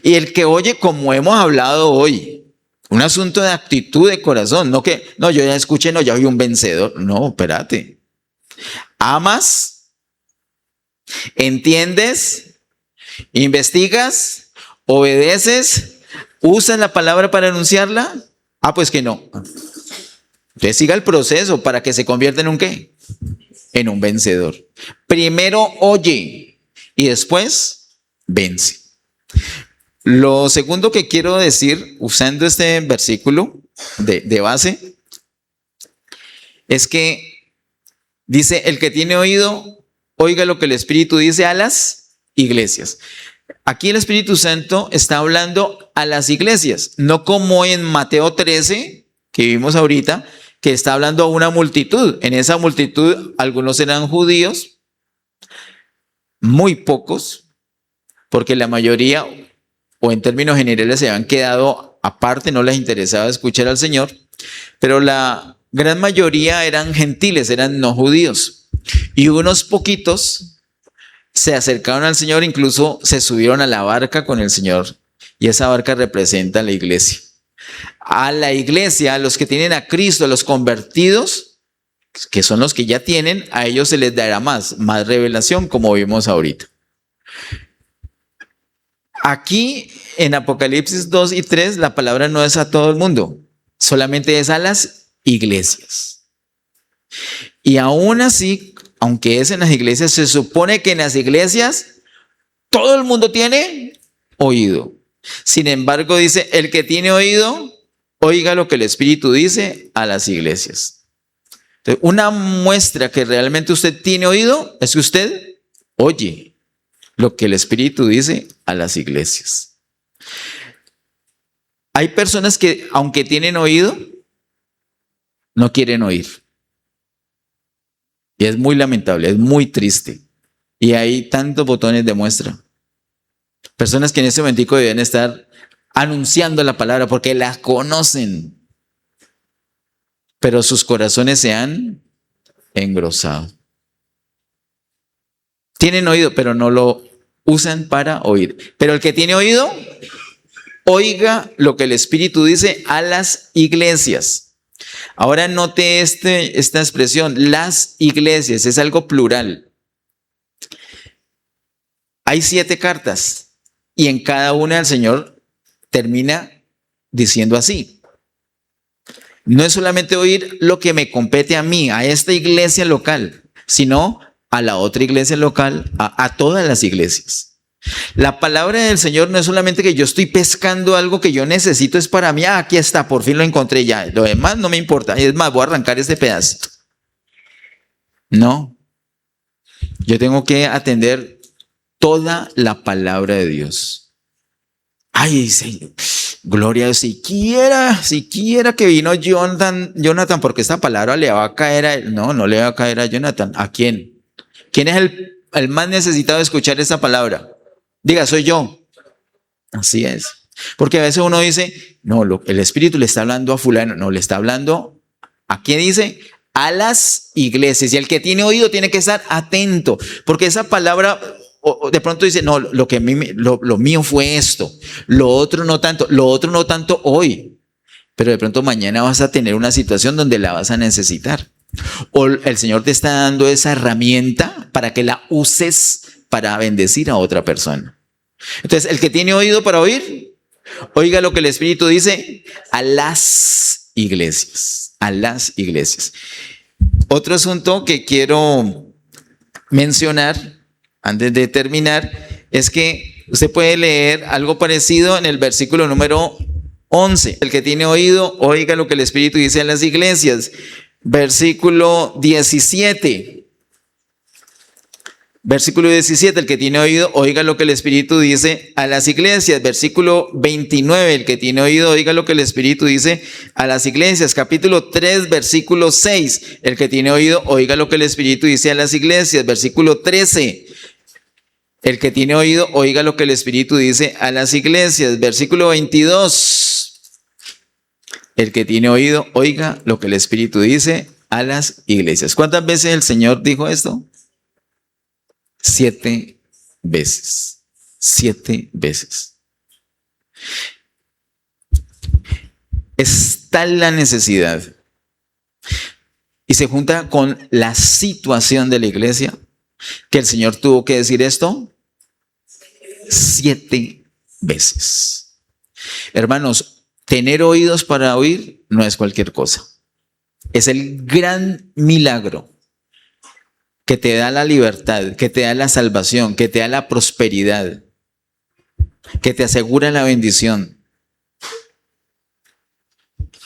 Y el que oye, como hemos hablado hoy, un asunto de actitud de corazón, no que, no, yo ya escuché, no, ya soy un vencedor. No, espérate. Amas, entiendes, investigas, obedeces, usas la palabra para anunciarla. Ah, pues que no. Entonces siga el proceso para que se convierta en un ¿qué? En un vencedor. Primero oye y después vence. Lo segundo que quiero decir, usando este versículo de base, es que dice, el que tiene oído, oiga lo que el Espíritu dice a las iglesias. Aquí el Espíritu Santo está hablando a las iglesias, no como en Mateo 13, que vimos ahorita, que está hablando a una multitud. En esa multitud, algunos eran judíos, muy pocos, porque la mayoría, o en términos generales, se habían quedado aparte, no les interesaba escuchar al Señor, pero la gran mayoría eran gentiles, eran no judíos. Y unos poquitos se acercaron al Señor, incluso se subieron a la barca con el Señor. Y esa barca representa a la iglesia. A la iglesia, a los que tienen a Cristo, a los convertidos, que son los que ya tienen, a ellos se les dará más revelación, como vimos ahorita. Aquí en Apocalipsis 2 y 3, la palabra no es a todo el mundo, solamente es a las iglesias. Y aún así, aunque es en las iglesias, se supone que en las iglesias todo el mundo tiene oído. Sin embargo, dice, el que tiene oído, oiga lo que el Espíritu dice a las iglesias. Entonces, una muestra que realmente usted tiene oído es que usted oye lo que el Espíritu dice a las iglesias. Hay personas que, aunque tienen oído, no quieren oír. Y es muy lamentable, es muy triste. Y hay tantos botones de muestra. Personas que en ese momentico deben estar anunciando la palabra porque la conocen. Pero sus corazones se han engrosado. Tienen oído, pero no lo usan para oír. Pero el que tiene oído, oiga lo que el Espíritu dice a las iglesias. Ahora note esta expresión, las iglesias, es algo plural. Hay 7 cartas y en cada una el Señor termina diciendo así. No es solamente oír lo que me compete a mí, a esta iglesia local, sino a la otra iglesia local, a todas las iglesias. La palabra del Señor no es solamente que yo estoy pescando algo que yo necesito, es para mí, aquí está, por fin lo encontré ya, lo demás no me importa, es más, voy a arrancar este pedazo. No, yo tengo que atender toda la palabra de Dios. Ay, Señor, gloria a Dios, siquiera que vino Jonathan, porque esta palabra le va a caer a él. No le va a caer a Jonathan. ¿A quién? ¿Quién es el más necesitado de escuchar esta palabra? Diga, soy yo. Así es. Porque a veces uno dice, no, el Espíritu le está hablando a fulano. No, le está hablando, ¿a quién dice? A las iglesias. Y el que tiene oído tiene que estar atento. Porque esa palabra, de pronto dice, no, lo mío fue esto. Lo otro no tanto hoy. Pero de pronto mañana vas a tener una situación donde la vas a necesitar. O el Señor te está dando esa herramienta para que la uses para bendecir a otra persona. Entonces, el que tiene oído para oír, oiga lo que el Espíritu dice a las iglesias. A las iglesias. Otro asunto que quiero mencionar antes de terminar es que usted puede leer algo parecido en el versículo número 11. El que tiene oído, oiga lo que el Espíritu dice a las iglesias. Versículo 17. Versículo 17, el que tiene oído, oiga lo que el Espíritu dice a las iglesias. Versículo 29, el que tiene oído, oiga lo que el Espíritu dice a las iglesias. Capítulo 3, versículo 6, el que tiene oído, oiga lo que el Espíritu dice a las iglesias. Versículo 13, el que tiene oído, oiga lo que el Espíritu dice a las iglesias. Versículo 22, el que tiene oído, oiga lo que el Espíritu dice a las iglesias. ¿Cuántas veces el Señor dijo esto? 7 veces. 7 veces. Está la necesidad y se junta con la situación de la iglesia que el Señor tuvo que decir esto 7 veces. Hermanos, tener oídos para oír no es cualquier cosa. Es el gran milagro que te da la libertad, que te da la salvación, que te da la prosperidad, que te asegura la bendición.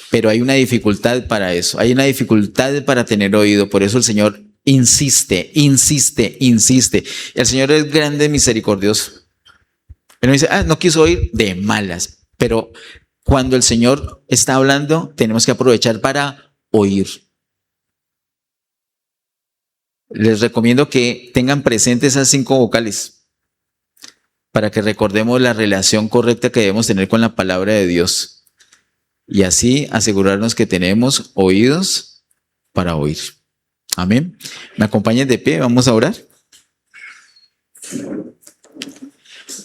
Pero hay una dificultad para eso, hay una dificultad para tener oído. Por eso el Señor insiste. El Señor es grande y misericordioso. Él no dice, no quiso oír, de malas. Pero cuando el Señor está hablando, tenemos que aprovechar para oír. Les recomiendo que tengan presentes esas 5 vocales para que recordemos la relación correcta que debemos tener con la palabra de Dios. Y así asegurarnos que tenemos oídos para oír. Amén. ¿Me acompañan de pie? Vamos a orar.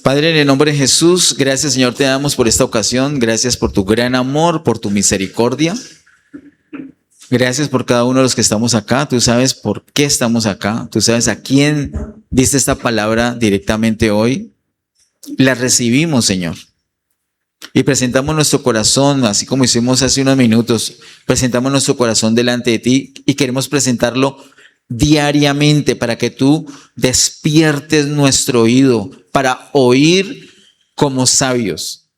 Padre, en el nombre de Jesús, gracias Señor te damos por esta ocasión. Gracias por tu gran amor, por tu misericordia. Gracias por cada uno de los que estamos acá. Tú sabes por qué estamos acá. Tú sabes a quién diste esta palabra directamente hoy. La recibimos, Señor. Y presentamos nuestro corazón, así como hicimos hace unos minutos, presentamos nuestro corazón delante de ti y queremos presentarlo diariamente para que tú despiertes nuestro oído para oír como sabios.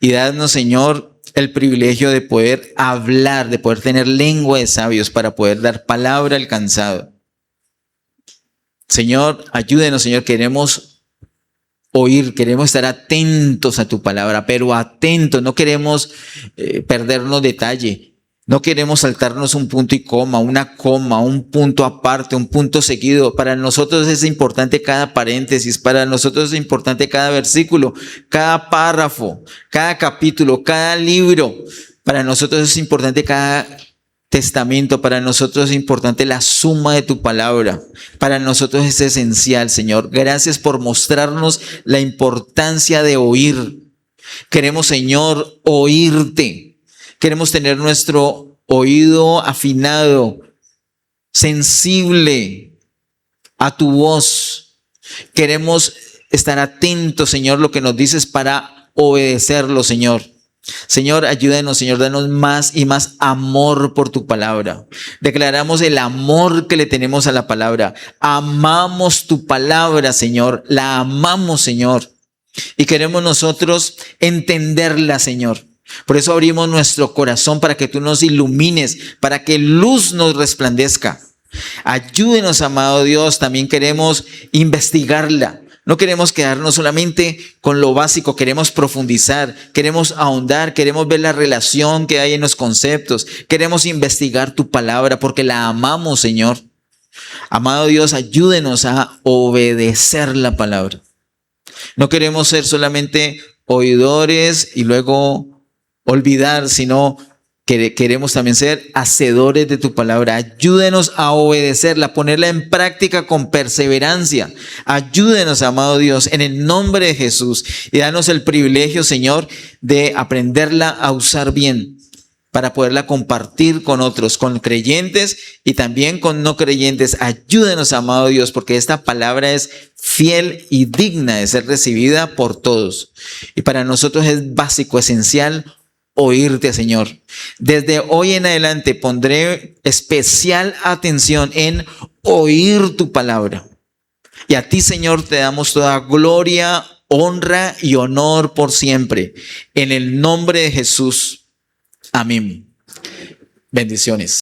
Y dadnos, Señor, el privilegio de poder hablar, de poder tener lengua de sabios para poder dar palabra al cansado. Señor, ayúdenos, Señor, queremos oír, queremos estar atentos a tu palabra, pero atentos, no queremos perdernos detalle, no queremos saltarnos un punto y coma, un punto aparte, un punto seguido. Para nosotros es importante cada paréntesis, para nosotros es importante cada versículo, cada párrafo, cada capítulo, cada libro. Para nosotros es importante cada testamento, para nosotros es importante la suma de tu palabra. Para nosotros es esencial, Señor. Gracias por mostrarnos la importancia de oír. Queremos, Señor, oírte. Queremos tener nuestro oído afinado, sensible a tu voz. Queremos estar atentos, Señor, lo que nos dices para obedecerlo, Señor. Señor, ayúdanos, Señor, danos más y más amor por tu palabra. Declaramos el amor que le tenemos a la palabra. Amamos tu palabra, Señor. La amamos, Señor. Y queremos nosotros entenderla, Señor. Por eso abrimos nuestro corazón para que tú nos ilumines, para que luz nos resplandezca. Ayúdenos, amado Dios. También queremos investigarla. No queremos quedarnos solamente con lo básico, queremos profundizar, queremos ahondar, queremos ver la relación que hay en los conceptos, queremos investigar tu palabra porque la amamos, Señor. Amado Dios, ayúdenos a obedecer la palabra. No queremos ser solamente oidores y luego olvidar, sino que queremos también ser hacedores de tu palabra. Ayúdenos a obedecerla, a ponerla en práctica con perseverancia. Ayúdenos, amado Dios, en el nombre de Jesús. Y danos el privilegio, Señor, de aprenderla a usar bien para poderla compartir con otros, con creyentes y también con no creyentes. Ayúdenos, amado Dios, porque esta palabra es fiel y digna de ser recibida por todos. Y para nosotros es básico, esencial, oírte, Señor. Desde hoy en adelante pondré especial atención en oír tu palabra. Y a ti, Señor, te damos toda gloria, honra y honor por siempre. En el nombre de Jesús. Amén. Bendiciones.